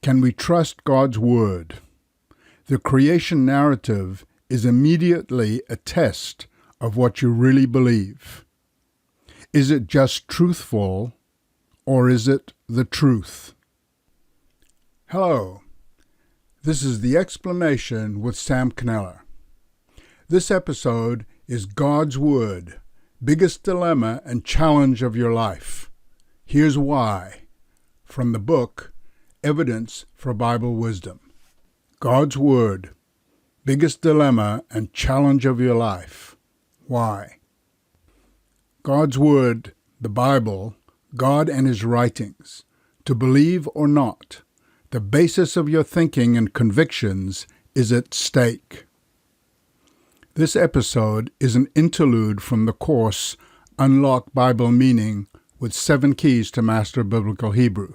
Can we trust God's Word? The creation narrative is immediately a test of what you really believe. Is it just truthful, or is it the truth? Hello, this is The Explanation with Sam Kneller. This episode is God's Word, biggest dilemma and challenge of your life. Here's why, from the book Evidence for Bible Wisdom. God's Word, biggest dilemma and challenge of your life. Why? God's Word, the Bible, God and His writings, to believe or not, the basis of your thinking and convictions is at stake. This episode is an interlude from the course Unlock Bible Meaning with 7 Keys to Master Biblical Hebrew.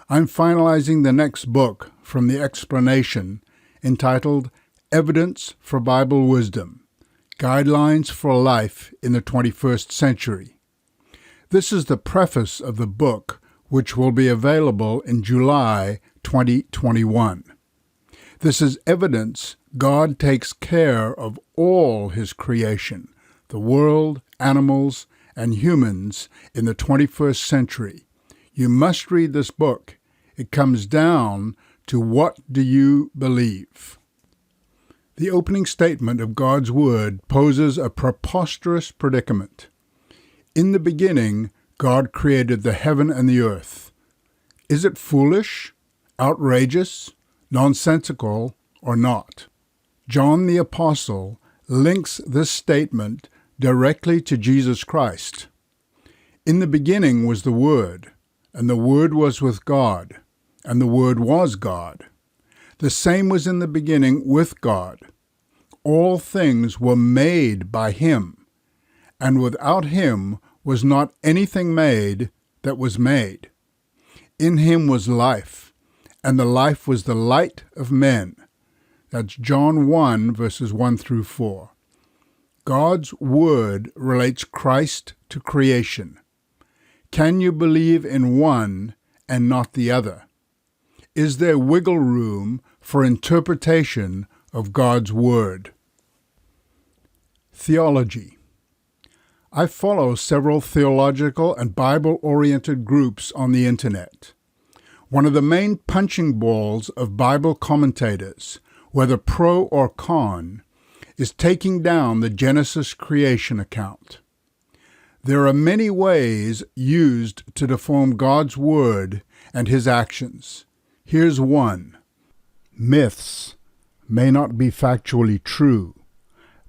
I'm finalizing the next book from the explanation entitled Evidence for Bible Wisdom, Guidelines for Life in the 21st Century. This is the preface of the book, which will be available in July 2021. This is evidence God takes care of all His creation, the world, animals, and humans in the 21st century. You must read this book. It comes down to what do you believe? The opening statement of God's Word poses a preposterous predicament. In the beginning, God created the heaven and the earth. Is it foolish, outrageous, nonsensical, or not? John the Apostle links this statement directly to Jesus Christ. In the beginning was the Word, and the Word was with God, and the Word was God. The same was in the beginning with God. All things were made by Him, and without Him was not anything made that was made. In Him was life, and the life was the light of men. That's John 1, verses 1 through 4. God's Word relates Christ to creation. Can you believe in one and not the other? Is there wiggle room for interpretation of God's Word? Theology. I follow several theological and Bible-oriented groups on the Internet. One of the main punching balls of Bible commentators, whether pro or con, is taking down the Genesis creation account. There are many ways used to deform God's Word and His actions. Here's one. Myths may not be factually true,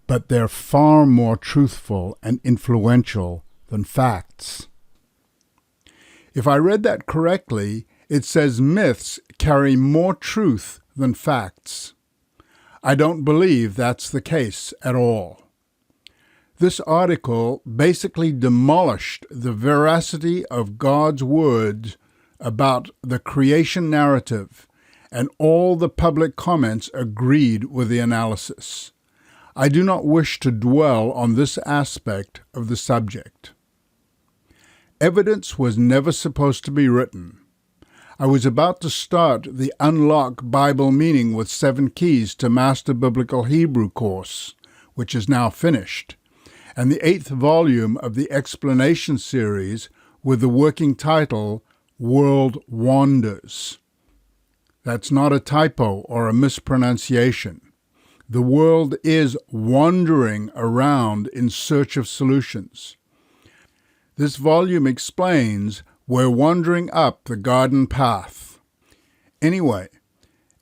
but they're far more truthful and influential than facts. If I read that correctly, it says myths carry more truth than facts. I don't believe that's the case at all. This article basically demolished the veracity of God's words about the creation narrative, and all the public comments agreed with the analysis. I do not wish to dwell on this aspect of the subject. Evidence was never supposed to be written. I was about to start the Unlock Bible Meaning with 7 Keys to Master Biblical Hebrew course, which is now finished, and the 8th volume of the Explanation series with the working title World Wanders. That's not a typo or a mispronunciation. The world is wandering around in search of solutions. This volume explains we're wandering up the garden path. Anyway,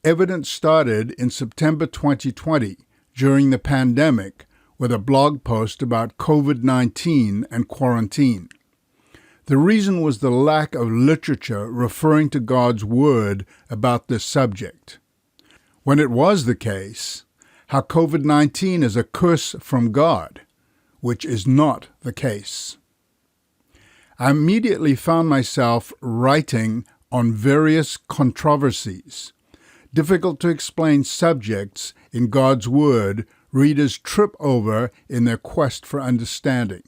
evidence started in September 2020 during the pandemic with a blog post about COVID-19 and quarantine. The reason was the lack of literature referring to God's Word about this subject. When it was the case, how COVID-19 is a curse from God, which is not the case. I immediately found myself writing on various controversies, difficult to explain subjects in God's Word readers trip over in their quest for understanding.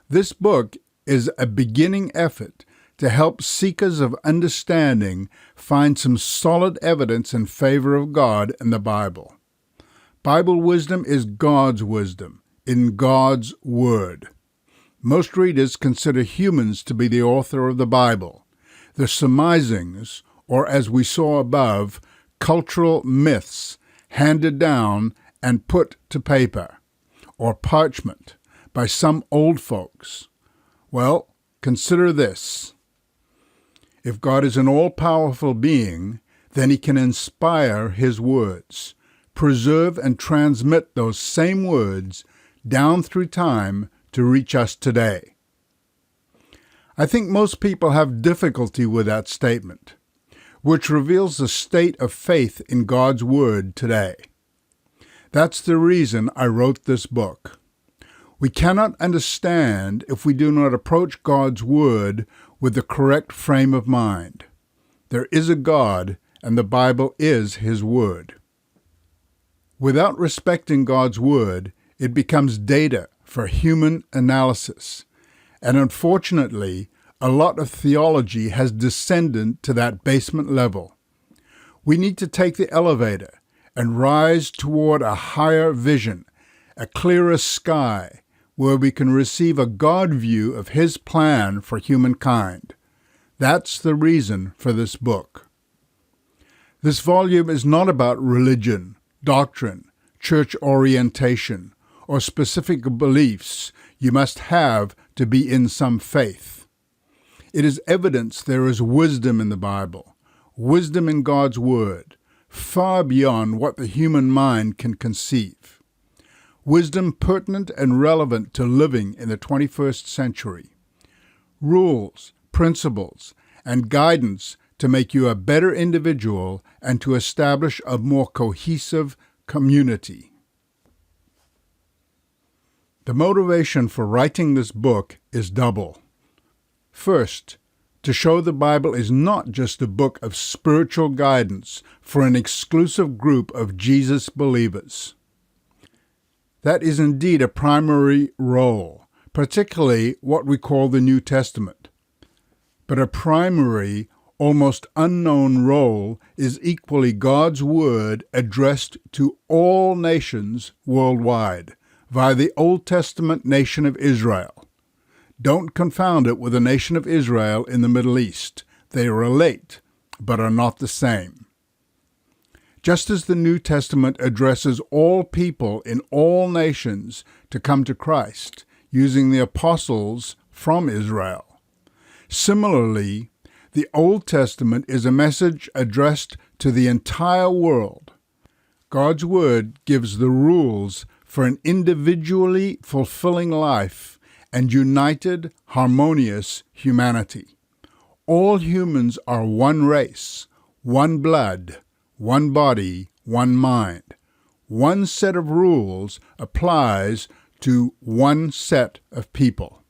This book is a beginning effort to help seekers of understanding find some solid evidence in favor of God in the Bible. Bible wisdom is God's wisdom, in God's Word. Most readers consider humans to be the author of the Bible. The surmisings, or as we saw above, cultural myths handed down and put to paper, or parchment, by some old folks. Well, consider this. If God is an all-powerful being, then he can inspire his words, preserve and transmit those same words down through time to reach us today. I think most people have difficulty with that statement, which reveals the state of faith in God's Word today. That's the reason I wrote this book. We cannot understand if we do not approach God's Word with the correct frame of mind. There is a God, and the Bible is his Word. Without respecting God's Word, it becomes data for human analysis, and unfortunately, a lot of theology has descended to that basement level. We need to take the elevator and rise toward a higher vision, a clearer sky, where we can receive a Godview of his plan for humankind. That's the reason for this book. This volume is not about religion, doctrine, church orientation, or specific beliefs you must have to be in some faith. It is evidence there is wisdom in the Bible, wisdom in God's Word, far beyond what the human mind can conceive. Wisdom pertinent and relevant to living in the 21st century. Rules, principles, and guidance to make you a better individual and to establish a more cohesive community. The motivation for writing this book is double. First, to show the Bible is not just a book of spiritual guidance for an exclusive group of Jesus believers. That is indeed a primary role, particularly what we call the New Testament. But a primary, almost unknown role is equally God's Word addressed to all nations worldwide via the Old Testament nation of Israel. Don't confound it with the nation of Israel in the Middle East. They relate, but are not the same. Just as the New Testament addresses all people in all nations to come to Christ, using the apostles from Israel. Similarly, the Old Testament is a message addressed to the entire world. God's Word gives the rules for an individually fulfilling life and united, harmonious humanity. All humans are one race, one blood, one body, one mind. One set of rules applies to one set of people.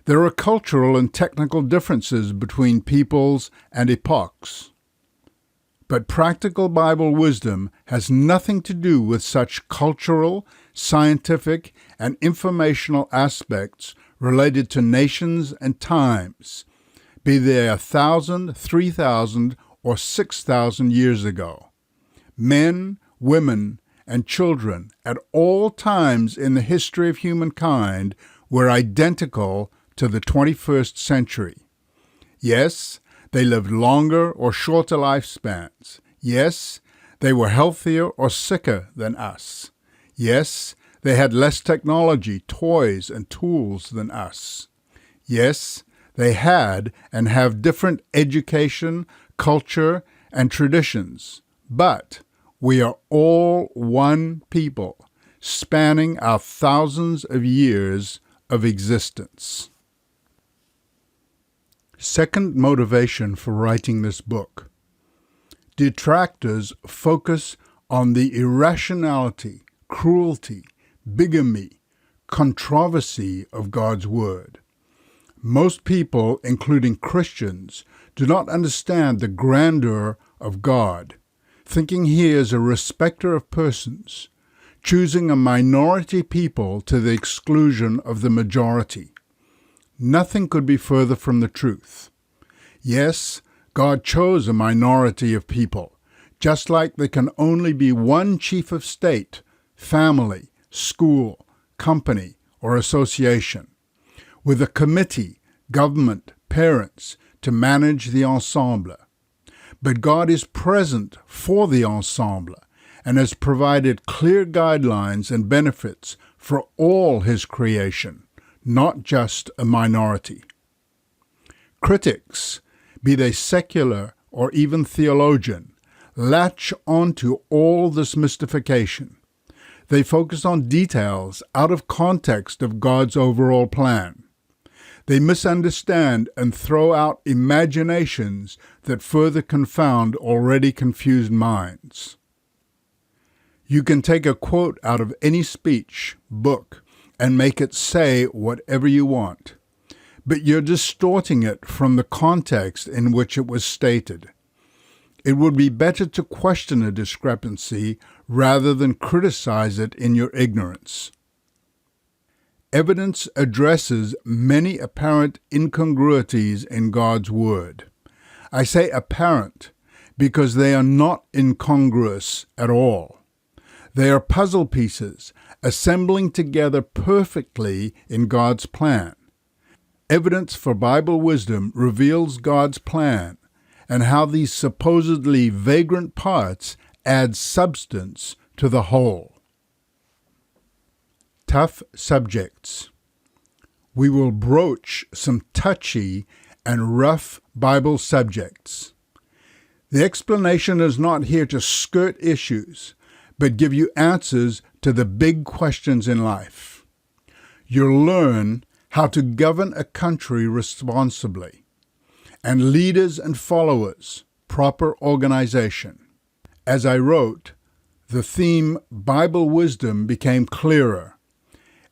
There are cultural and technical differences between peoples and epochs. But practical Bible wisdom has nothing to do with such cultural, scientific, and informational aspects related to nations and times, be they 1,000, 3,000, or 6,000 years ago. Men, women, and children at all times in the history of humankind were identical to the 21st century. Yes, they lived longer or shorter lifespans. Yes, they were healthier or sicker than us. Yes, they had less technology, toys, and tools than us. Yes, they had and have different education, culture, and traditions. But we are all one people, spanning our thousands of years of existence. Second motivation for writing this book. Detractors focus on the irrationality, cruelty, bigamy, controversy of God's Word. Most people, including Christians, do not understand the grandeur of God, thinking he is a respecter of persons, choosing a minority people to the exclusion of the majority. Nothing could be further from the truth. Yes, God chose a minority of people, just like there can only be one chief of state, family, school, company, or association, with a committee, government, parents, to manage the ensemble. But God is present for the ensemble and has provided clear guidelines and benefits for all His creation, not just a minority. Critics, be they secular or even theologian, latch onto all this mystification. They focus on details out of context of God's overall plan. They misunderstand and throw out imaginations that further confound already confused minds. You can take a quote out of any speech, book, and make it say whatever you want, but you're distorting it from the context in which it was stated. It would be better to question a discrepancy rather than criticize it in your ignorance. Evidence addresses many apparent incongruities in God's Word. I say apparent because they are not incongruous at all. They are puzzle pieces assembling together perfectly in God's plan. Evidence for Bible wisdom reveals God's plan and how these supposedly vagrant parts add substance to the whole. Tough subjects. We will broach some touchy and rough Bible subjects. The explanation is not here to skirt issues, but give you answers to the big questions in life. You'll learn how to govern a country responsibly, and leaders and followers, proper organization. As I wrote, the theme Bible wisdom became clearer.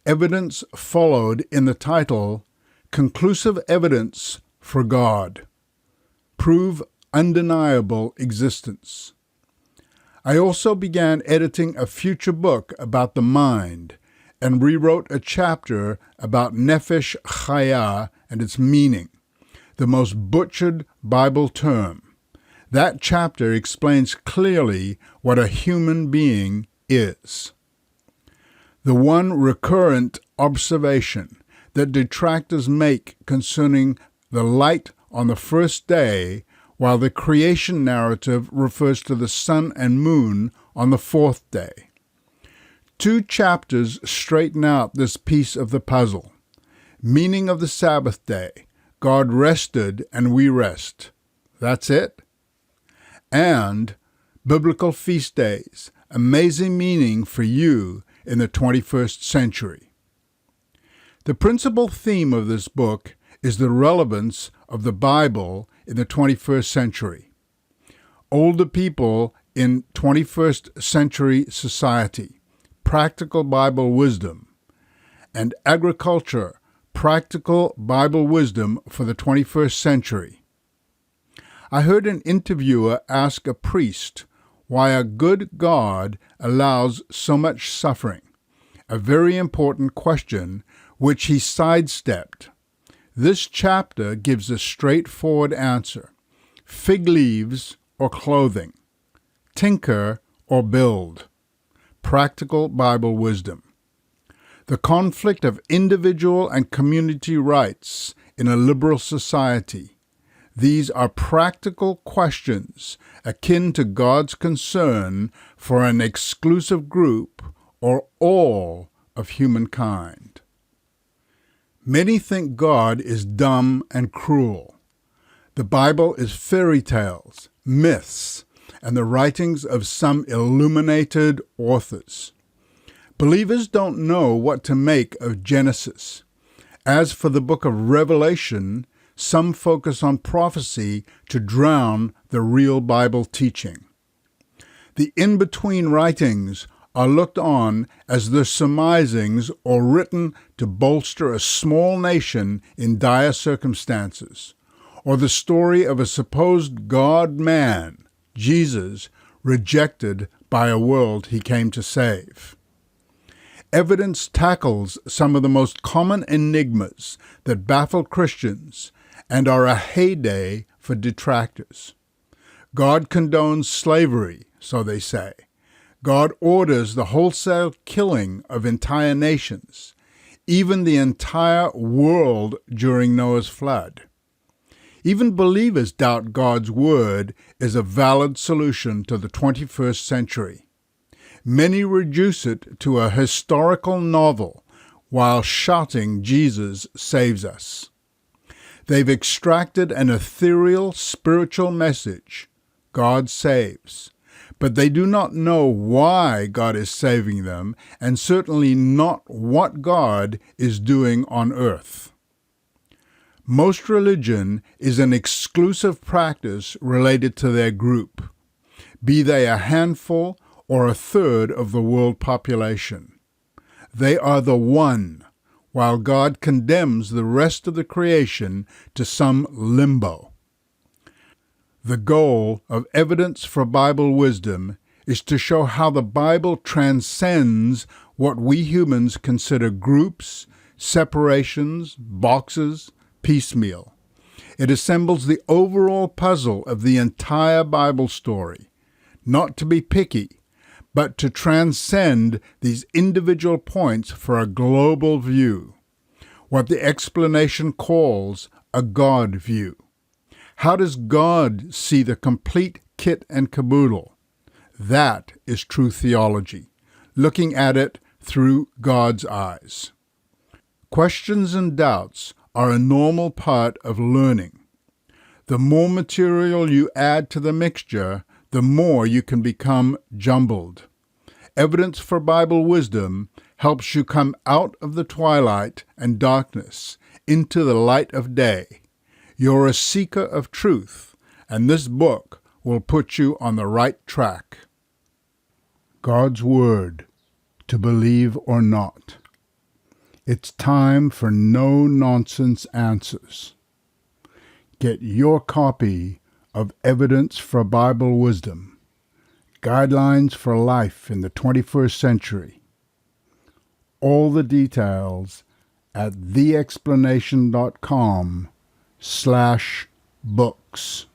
Evidence followed in the title, Conclusive Evidence for God. Prove undeniable existence. I also began editing a future book about the mind and rewrote a chapter about Nefesh Chaya and its meaning, the most butchered Bible term. That chapter explains clearly what a human being is. The one recurrent observation that detractors make concerning the light on the first day, while the creation narrative refers to the sun and moon on the fourth day. 2 chapters straighten out this piece of the puzzle. Meaning of the Sabbath day. God rested and we rest. That's it. And biblical feast days. Amazing meaning for you in the 21st century. The principal theme of this book is the relevance of the Bible in the 21st century. Older people in 21st century society, practical Bible wisdom, and agriculture, practical Bible wisdom for the 21st century. I heard an interviewer ask a priest why a good God allows so much suffering, a very important question which he sidestepped. This chapter gives a straightforward answer: fig leaves or clothing, tinker or build, practical Bible wisdom. The conflict of individual and community rights in a liberal society. These are practical questions akin to God's concern for an exclusive group or all of humankind. Many think God is dumb and cruel. The Bible is fairy tales, myths, and the writings of some illuminated authors. Believers don't know what to make of Genesis. As for the book of Revelation, some focus on prophecy to drown the real Bible teaching. The in-between writings are looked on as the surmisings or written to bolster a small nation in dire circumstances, or the story of a supposed God-man, Jesus, rejected by a world he came to save. Evidence tackles some of the most common enigmas that baffle Christians and are a heyday for detractors. God condones slavery, so they say. God orders the wholesale killing of entire nations, even the entire world during Noah's flood. Even believers doubt God's Word is a valid solution to the 21st century. Many reduce it to a historical novel while shouting Jesus saves us. They've extracted an ethereal spiritual message, God saves, but they do not know why God is saving them, and certainly not what God is doing on earth. Most religion is an exclusive practice related to their group, be they a handful or a third of the world population. They are the one, while God condemns the rest of the creation to some limbo. The goal of Evidence for Bible Wisdom is to show how the Bible transcends what we humans consider groups, separations, boxes, piecemeal. It assembles the overall puzzle of the entire Bible story, not to be picky, but to transcend these individual points for a global view, what the explanation calls a Godview. How does God see the complete kit and caboodle? That is true theology, looking at it through God's eyes. Questions and doubts are a normal part of learning. The more material you add to the mixture, the more you can become jumbled. Evidence for Bible Wisdom helps you come out of the twilight and darkness into the light of day. You're a seeker of truth, and this book will put you on the right track. God's Word, to believe or not. It's time for no-nonsense answers. Get your copy of Evidence for Bible Wisdom, Guidelines for Life in the 21st Century. All the details at theexplanation.com/books.